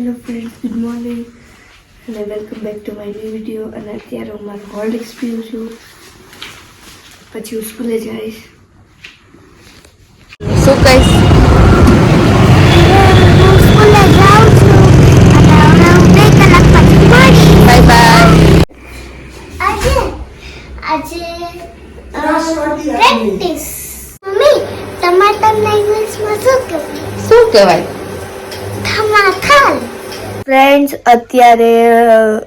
Hello friends, good morning અને welcome back to my new video. અને અત્યારે હું મારું હોલિડેઝ પીવું છું, પછી હું સ્કૂલે જઈશ. શું કહીશ? હું સ્કૂલે જાઉં છું અને હવે હું 2 કલાક પછી મળીશ. Bye bye. આજે પ્રેક્ટિસ. મમ્મી, ટમાટરને ઇંગ્લિશમાં શું કહેવાય? શું કહેવાય? ટમાટર. ફ્રેન્ડ્સ, અત્યારે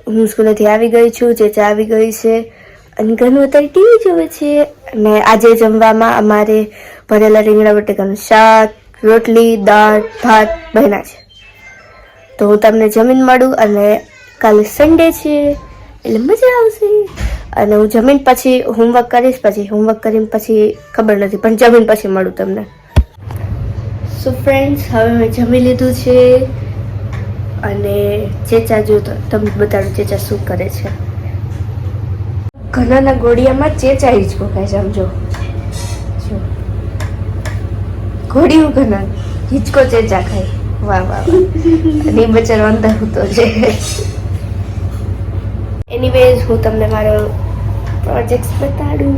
હું સ્કૂલેથી આવી ગઈ છું, ચેચા આવી ગઈ છે અને ઘરનું અત્યારે ટીવી જોવે છે. અને આજે જમવામાં અમારે ભરેલા રીંગણા બટેકાનું શાક, રોટલી, દાળ, ભાત બન્યા છે. તો હું તમને જમીન મળું અને કાલે સન્ડે છે એટલે મજા આવશે. અને હું જમીન પછી હોમવર્ક કરીશ, પછી હોમવર્ક કરીને પછી ખબર નથી, પણ જમીન પછી મળું તમને. સો ફ્રેન્ડ્સ, હવે મેં જમી લીધું છે અને ચેચા જો તો તમને બતાડું ચેચા શું કરે છે. ઘણાના ઘોડિયામાં ચેચા હિંચકો ખાય છે. આમ જો ઘોડિયું ઘણા હિંચકો ચેચા ખાય. વાહ વાહ વાહ. અને એ બચારો અંદર હોતો છે. એનીવેઝ, હું તમને મારો પ્રોજેક્ટ્સ બતાડું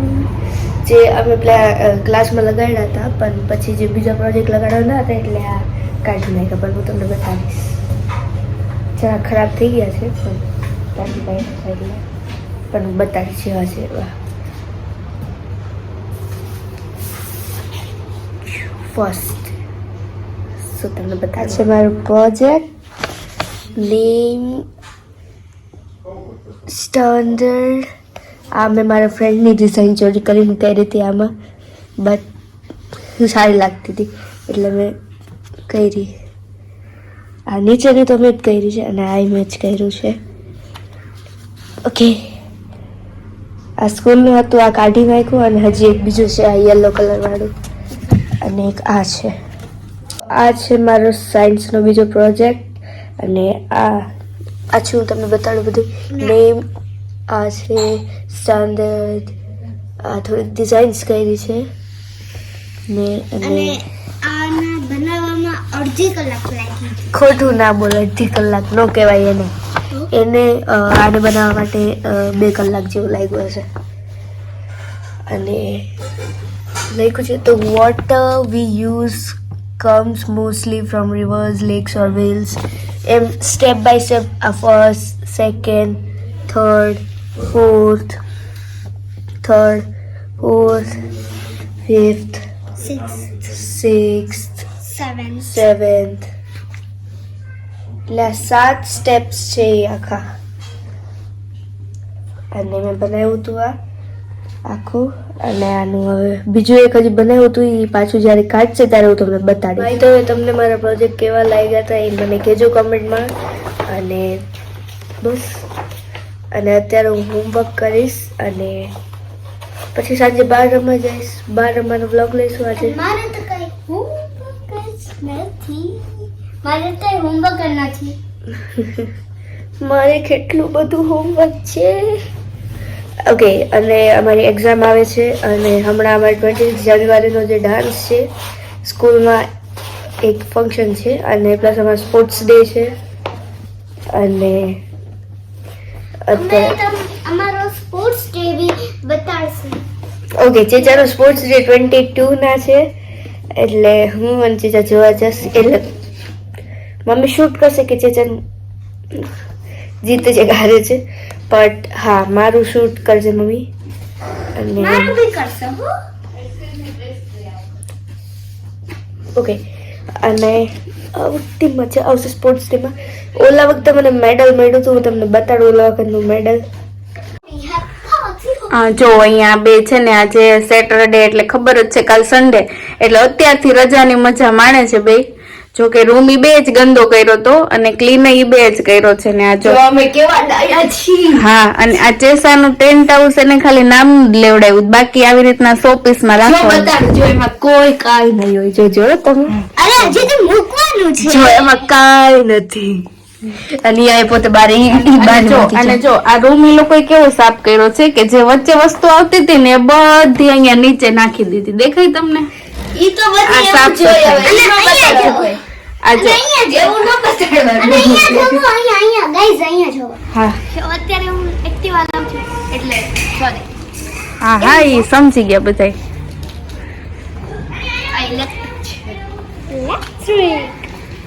જે અમે પેલા ક્લાસમાં લગાડ્યા હતા, પણ પછી જે બીજા પ્રોજેક્ટ લગાડવાના હતા એટલે આ કાઢી નાખ્યા. પણ હું તમને બતાવીશ. જરા ખરાબ થઈ ગયા છે પણ કાઢી નાખ્યા એટલે પણ હું બતાવીશ જેવા છે એવા. ફર્સ્ટ શું તમને બતાવે છે મારું પ્રોજેક્ટ નેમ સ્ટાન્ડર્ડ. આ મેં મારા ફ્રેન્ડની ડિઝાઇન ચોરી કરીને કરી હતી આમાં, બટ સારી લાગતી હતી એટલે મેં કરી. આ નીચેની તો મેં જ કરી છે અને આ મેં જ કર્યું છે. ઓકે, આ સ્કૂલનું હતું, આ કાઢી નાખ્યું અને હજી એક બીજું છે આ યલો કલર વાળું અને એક આ છે. આ છે મારો સાયન્સનો બીજો પ્રોજેક્ટ અને આ છું હું તમને બતાડું બધું. નેમ આ છે સ્ટાન્ડર્ડ, આ થોડીક ડિઝાઇન્સ કરી છે ને. અને આના બનાવવામાં અડધી કલાક લાગી. ખોટું ના બોલો, અડધી કલાક ન કહેવાય એને. આને બનાવવા માટે 2 કલાક જેવું લાગ્યું હશે. અને લખ્યું છે તો water we use comes mostly from rivers, lakes or wells. એમ સ્ટેપ બાય સ્ટેપ આ first, second, third, fourth, fifth, 6th, 7th. એટલે 7 સ્ટેપ્સ છે એ આખા. અને મેં બનાવ્યું હતું આ આખું. અને આનું હવે બીજું એક હજી બનાવ્યું હતું, એ પાછું જ્યારે કાઢશે ત્યારે હું તમને બતાડીશ. ભાઈ, તો તમને મારા પ્રોજેક્ટ કેવા લાગ્યા હતા એ મને કહેજો કમેન્ટમાં. અને બસ, અને અત્યારે હું હોમવર્ક કરીશ અને પછી સાંજે બહાર રમવા જઈશ. બહાર રમવાનો વ્લોગ લઈશું આજે. મારે તો કઈ હોમવર્ક જ નથી. મારે કેટલું બધું હોમવર્ક છે. ઓકે, અને અમારી એક્ઝામ આવે છે અને હમણાં અમારે 26 જાન્યુઆરીનો જે ડાન્સ છે સ્કૂલમાં એક ફંક્શન છે અને પ્લસ અમારો સ્પોર્ટ્સ ડે છે. અને અત્યારે અમારો સ્પોર્ટ્સ ડે બી બતાડશે. ઓકે, ચેચાનો સ્પોર્ટ્સ ડે 22 ના છે એટલે હું અને ચેચા જોવા જશે. એટલે મમ્મી શૂટ કરશે કે ચેચા જીતે છે કે હારે છે, બટ હા મારું શૂટ કરજે મમ્મી. અને મારું બી કરશે હો. ઓકે, અને આવતી મજા આવશે સ્પોર્ટ્સ ડેમાં. ઓલા વખતે મને મેડલ મળ્યું હતું, હું તમને બતાડું ઓલા વખતનું મેડલ. જો અહીંયા બે છે ને, આજે સેટરડે એટલે ખબર જ છે કાલ સન્ડે એટલે અત્યારથી રજાની મજા માણે છે બે. જો કે રૂમ ઈ બે જ ગંદો કર્યો તો અને ક્લીન ઈ બે જ કર્યો છે ને. આ જો અમે કેવા ડાયા છીએ. હા, અને આ ચેસાનું ટેન્ટ હાઉસ એને ખાલી નામ લેવડાવ્યું, બાકી આવી રીતના શો પીસમાં રાખવાનું. બતાડું જો એમાં કોઈ કાઈ નહીં હોય. જો તમે અરે હજી તો મૂકવાનું છે. જો એમાં કાઈ નથી. અને આ પોતે બારે અને જો આ રૂમ ઈ લોકોએ કેવો સાફ કર્યો છે કે જે વચ્ચે વસ્તુ આવતી હતી ને એ બધી અહીંયા નીચે નાખી દીધી. દેખાય તમને? ઈ તો આ સાફ સફાઈ. આજે એવું ન બતાડવાનું. અને અહીંયા જોવો, અહીંયા ગાઈઝ અહીંયા જોવો. હા અત્યારે હું એક્ટિવા લાવું છું એટલે સોરી હા હા એ સમજી ગયા બધા. ઇલેક્ટ્રિક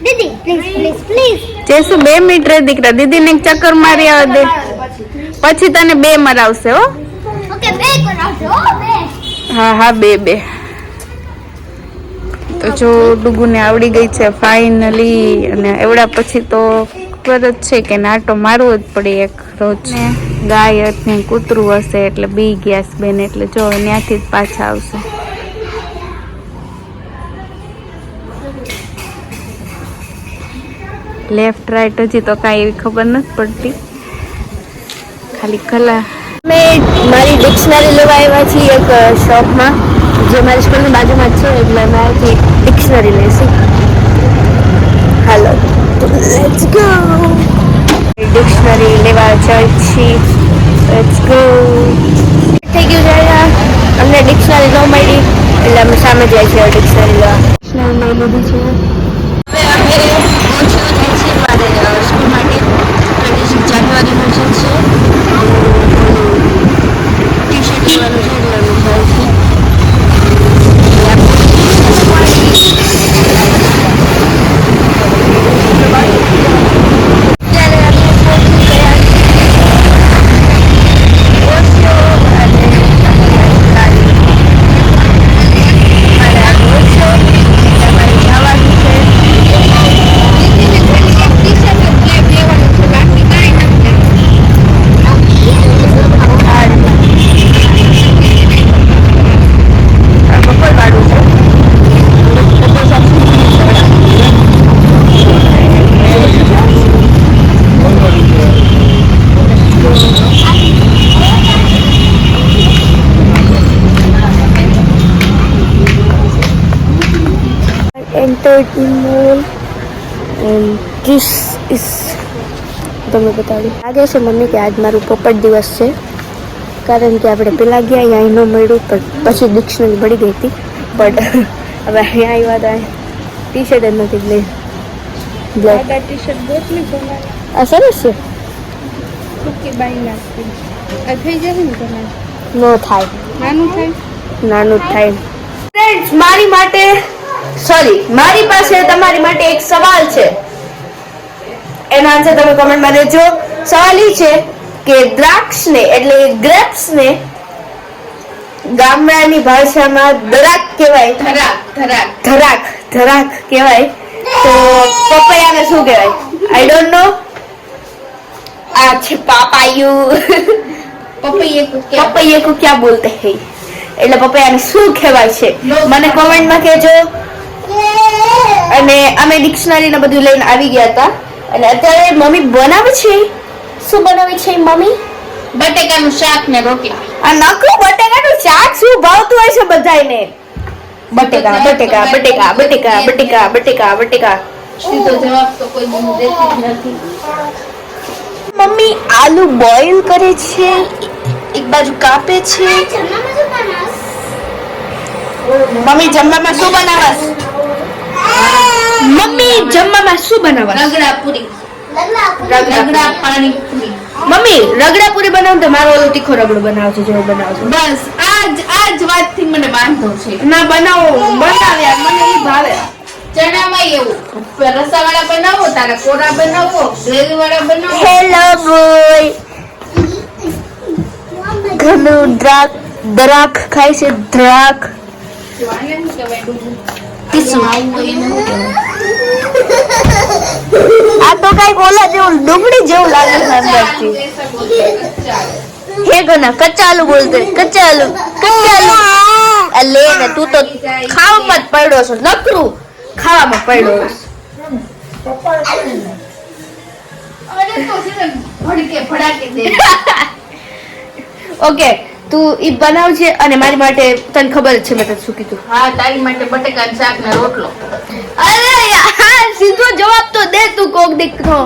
દીદી પ્લીઝ પ્લીઝ જેસુ 2 મિનિટ રે દીકરા, દીદીને એક ચક્કર મારી આવ દે, પછી તને 2 મરાવશે હો. ઓકે બે કરાવજો બે હા હા 2 તો જો ડુગુને આવડી ગઈ છે ફાઇનલી. અને એવડા પછી તો ખબર જ છે કે નાટો મારવો જ પડે એક રોજ. ને ગાય ને કૂતરું હશે એટલે બી ગેસ બેન, એટલે જો ત્યાંથી જ પાછા આવશે. લેફ્ટ રાઈટ હજી તો કાંઈ એવી ખબર નથી પડતી, ખાલી કલા. મેં મારી ડિક્શનરી લેવા આવ્યા છીએ એક શોપમાં જે મારી સ્કૂલની બાજુમાં જ છે, એટલે મેં અહીંથી ડિક્શનરી લઈશું. હાલો લેટ્સ ગો. ડિક્શનરી લેવા જાય છીએ, લેટ્સ ગો. થઈ ગયું છે અહીંયા, અમને ડિક્શનરી ન મળી એટલે અમે સામે જાય છે ડિક્શનરી લેવા. ડિક્શનરી લઈ લીધી છે. હવે અમે પહોંચ્યું થાય છે મારે સ્કૂલ માટે. 26 જાન્યુઆરીનો છે ટી-શર્ટ લેવાનું છે એટલે અમે જાય છે. entered in mall and this is તમને બતાડું. લાગે છે મમ્મી કે આજ મારું પોપટ દિવસ છે, કારણ કે આપણે પેલા ગયા અહીંયા ન મળ્યું, પણ પછી ડિક્શનરી મળી ગઈ હતી. બટ હવે અહીંયા આવ્યા હતા ટી શર્ટ જ નથી લઈ. આ સરસ છે. નો થાય, નાનું થાય. ફ્રેન્ડ્સ મારી માટે મારી પાસે તમારી માટે એક સવાલ છે, એનો આન્સર તમે કમેન્ટમાં દેજો. સવાલ એ છે કે દ્રાક્ષને એટલે ગ્રેપ્સને ગામડાની ભાષામાં દરાક કહેવાય. ધરાક કહેવાય. તો પપૈયાને શું કહેવાય? I don't know. આ છે પાપાયુ. પપૈયે કો ક્યા બોલતે હૈ? એટલે પપૈયાને શું કહેવાય છે મને કોમેન્ટમાં કહેજો. અને અમે ડિક્શનરી ને બધું લઈને આવી ગયા હતા, અને અત્યારે મમ્મી બનાવે છે. શું બનાવે છે મમ્મી? બટેકાનું શાક ને રોટલા. આ નકરું બટેકાનું શાક શું ભાવતું હોય છે બધાયને? બટેકા બટેકા બટેકા બટેકા બટેકા બટેકા બટેકા. સીધો જવાબ તો કોઈ મને દેતી જ નથી. મમ્મી આલુ બોઇલ કરે છે, એક બાજુ કાપે છે. મમ્મી જમવામાં શું બનાવસ? મમ્મી જમવામાં શું બનાવસ? રગડા પૂરી. રગડા પાણીપુરી. મમ્મી રગડા પૂરી બનાવ તો મારો ઓલો તીખો રગડો બનાવજો જેવો બનાવજો. બસ આજ વાતથી મને વાંધો છે. ના બનાવ્યા મને ઈ ભાવે. ચણામાં એવું રસાવાળા બનાવો, તારા કોરા બનાવો, ગ્રેવી વાળા બનાવો. Hello boy. ઘણું દ્રાક ખાય છે. દ્રાક આ તો કઈક ઓલા જેવું ડુંગળી જેવું લાગે છે અંદરથી. હે ગના કચ્ચા આલુ બોલતે. કચ્ચા આલુ લે ને તું તો ખાવામાં જ પડ્યો છો. નકરું ખાવામાં પડ્યો છો. ઓકે તું ઈ બનાવજે, અને મારી માટે તને ખબર જ છે મેં તને શું કીધું. હા, તારી માટે બટેકા શાક ને રોટલો. અરે યાર સીધો જવાબ તો દે તું કોક દીકરો.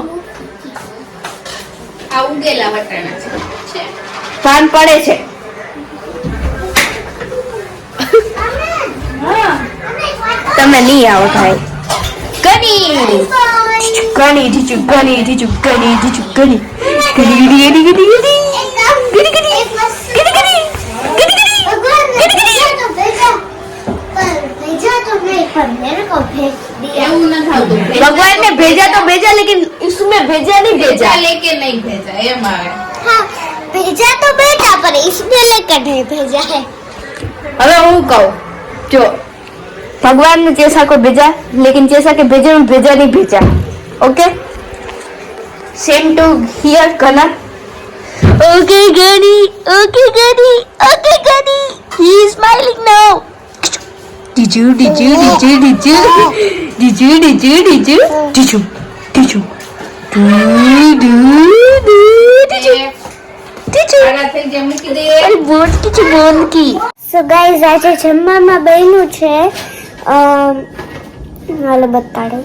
આ ઉગેલા વટાણા છે. ભાન પડે છે. તમે નહીં આવો ભાઈ. કઈ Gani, did you gani, did you gani, did you gani? Gani, gani, gani, gani, gani. Gani, gani, gani, gani. Gani, gani, gani, gani. भेजा तो नहीं पर मेरे को भेज दिया। भगवान ने भेजा तो भेजा लेकिन इसमें भेजा नहीं भेजा। लेके नहीं भेजा ये मारे। हाँ भेजा तो भेजा पर इसमें लेकर नहीं भेजा है। હવે હું કહું જો ભગવાન ने जैसा को भेजा लेकिन जैसा के भेजे में भेजा नहीं भेजा okay same to here colour okay Ghani he is smiling now did you અરે બોલ કી So guys આજે જમવામાં બન્યું છે હાલો બતાડું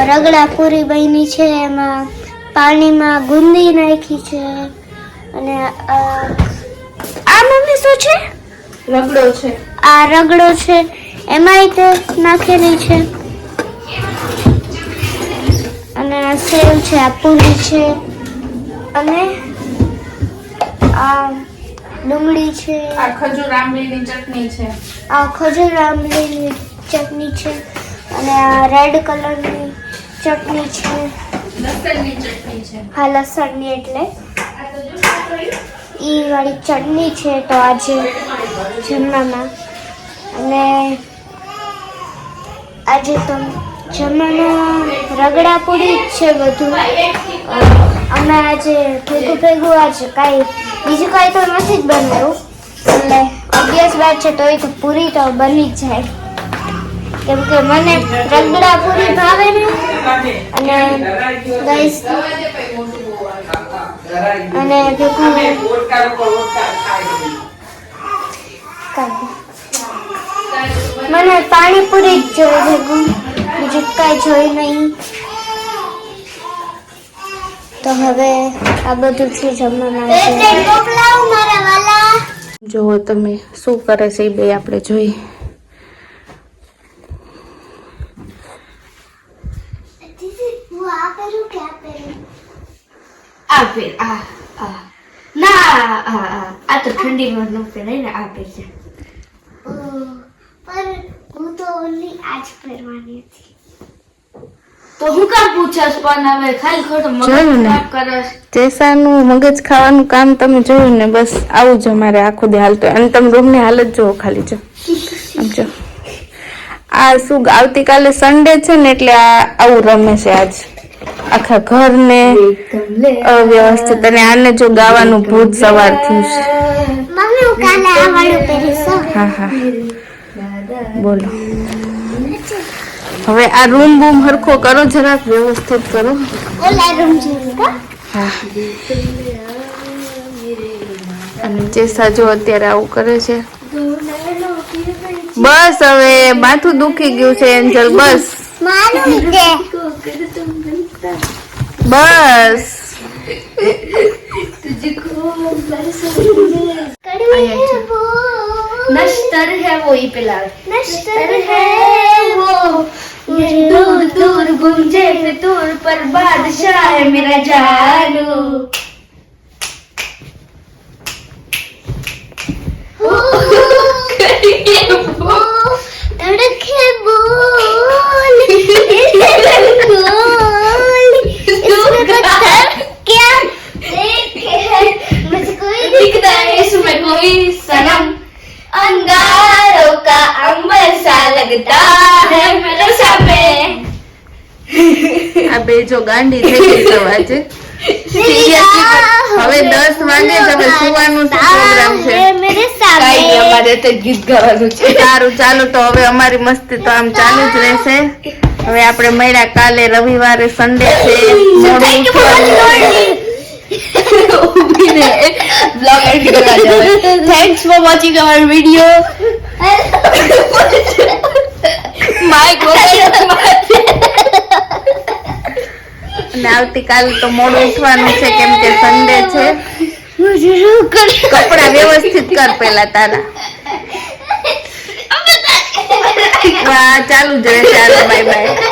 રગડા પૂરી બની છે એમાં પાણીમાં ગુંદી નાખી છે અને આ મમ્મી શું છે રગડો છે આ રગડો છે એમાંય તે નાખેલી છે અને આ સેવ છે આ પૂરી છે અને આ ડુંગળી છે આ ખજૂર આંબલીની ચટણી છે આ ખજૂર આંબલીની ચટણી છે અને આ રેડ કલરની ચટણી છે લસણની ચટણી છે હા લસણની એટલે ઈ વાળી ચટણી છે તો આજે જમવામાં અને આજે તો જમવામાં રગડા પૂરી જ છે બધું અમે આજે ભેગું આજે કાંઈ બીજું કાંઈ તો નથી જ બનાવ્યું એટલે ઓબ્વિયસ વાત છે તો એ તો પૂરી તો બની જ જાય કેમ કે મને રગડા પૂરી ભાવે ને અને ગાઈસ અને ભેગું મને પાણીપુરી જ જોઈએ ભેગું બીજું કાંઈ જોઈ નહીં તો હવે આ બધું છે જમવામાં જો તમે શું કરે છે એ બે આપણે જોઈએ આ પેર આ ના આ તો ઠંડીમાં ન પહેરાય ને આ પેર છે પર હું તો ઓનલી આજ પહેરવાની હતી તો હું કામ પૂછસ પણ હવે ખાલી ખોટો મગજ જોયું ને. ખરાબ કરસ જેસાનું મગજ ખાવાનું કામ તમે જોયું ને બસ આવું જ અમારે આખો દી હાલતો હોય. અને તમે રૂમની હાલત જુઓ ખાલી જો આમ જો આ શું આવતીકાલે સન્ડે છે ને એટલે આ આવું રમે છે આજ આખા ઘરને અવ્યવસ્થિત અને આને જો ગાવાનું ભૂત સવાર થયું છે મમ્મી હું કાલે આ વાળું પહેરીશ હો. હા હા બોલો હવે આ રૂમ બૂમ હરખો કરો જરાક વ્યવસ્થિત કરો ઓલા રૂમ જેવું કા હા અને જેસા જો અત્યારે આવું કરે છે બસ હવે માથું દુખી ગયું છે એન્જલ બસ મારું દે બસ કડવી હે વો નશ્તર હે वो ही पिला नश्तर है वो ये दूर दूर गुंजे फितूर पर बादशाह है मेरा जानू तड़के बोल इसमें पत्थर क्या देखे है मुझे कोई दिखता है इसमें कोई सनम अंगारों का अंबर सा लगता है मेरे सामने આ બે જો ગાંડી થઈ ગઈ છે આજે સિરિયસલી હવે 10 વાગે જ હવે સુવાનું શું પ્રોગ્રામ છે मेरे કાઈ सामने નહીં અમારે તો ગીત ગાવાનું છે સારું ચાલો તો હવે અમારી મસ્તી તો આમ ચાલુ જ રહેશે હવે આપણે મળ્યા કાલે રવિવારે સન્ડે છે મોડું ब्लॉग एंड करना जाए thanks for watching our video Mike અને આવતીકાલે તો મોડું ઉઠવાનું છે કેમ કે સન્ડે છે કપડા વ્યવસ્થિત કર પેલા તારા આ ચાલુ જ રહેશે. Bye bye.